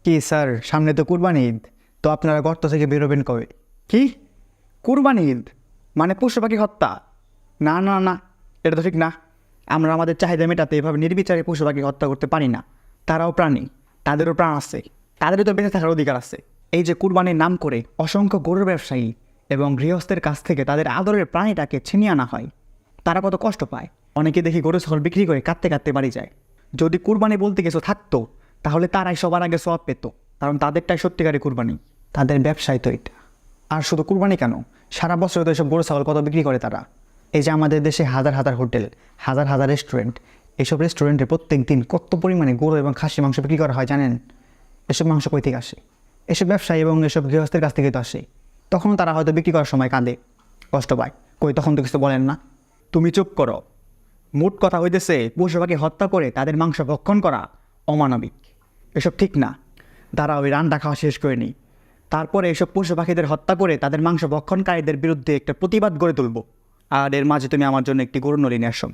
কি স্যার, সামনে তো কুরবানি ঈদ, তো আপনারা গর্ত থেকে বেরোবেন কবে? কি কুরবানি ঈদ মানে পশু পাখি হত্যা? না না না, এটা তো ঠিক না। আমরা আমাদের চাহিদা মেটাতে এভাবে নির্বিচারে পশু পাখি হত্যা করতে পারি না। তারাও প্রাণী, তাদেরও প্রাণ আছে, তাদেরও তো বেঁচে থাকার অধিকার আছে। এই যে কুরবানির নাম করে অসংখ্য গরুর ব্যবসায়ী এবং গৃহস্থের কাছ থেকে তাদের আদরের প্রাণীটাকে ছিনিয়ে আনা হয়, তারা কত কষ্ট পায়। অনেকে দেখি গরু ছাগল বিক্রি করে কাঁদতে কাঁদতে বাড়ি যায়। যদি কুরবানি বলতে কিছু থাকতো তাহলে তারাই সবার আগে সওয়াব পেত, কারণ তাদেরটাই সত্যিকারের কুরবানি, তাদের ব্যবসায় তো এটা। আর শুধু কুরবানি কেন, সারা বছর তো এসব গরু ছাগল কত বিক্রি করে তারা। এই যে আমাদের দেশে হাজার হাজার হোটেল, হাজার হাজার রেস্টুরেন্ট, এইসব রেস্টুরেন্টে প্রত্যেক দিন কত পরিমাণে গরু এবং খাসি মাংস বিক্রি করা হয় জানেন? এসব মাংস কই থেকে আসে? এসব ব্যবসায়ী এবং এসব গৃহস্থের কাছ থেকে তো আসে। তখন তারা হয়তো বিক্রি করার সময় কাঁদে, কষ্ট পায়, কই তখন তো কিছু বলেন না। তুমি চুপ করো। মোট কথা হইতেছে পশু পাখি হত্যা করে তাদের মাংস ভক্ষণ করা অমানবিক, এসব ঠিক না। তারা ওই রান্না খাওয়া শেষ করে নিই, তারপরে এসব পশু পাখিদের হত্যা করে তাদের মাংস ভক্ষণকারীদের বিরুদ্ধে একটা প্রতিবাদ গড়ে তুলব। আর এর মাঝে তুমি আমার জন্য একটি গরুর নলি নিয়ে আসো।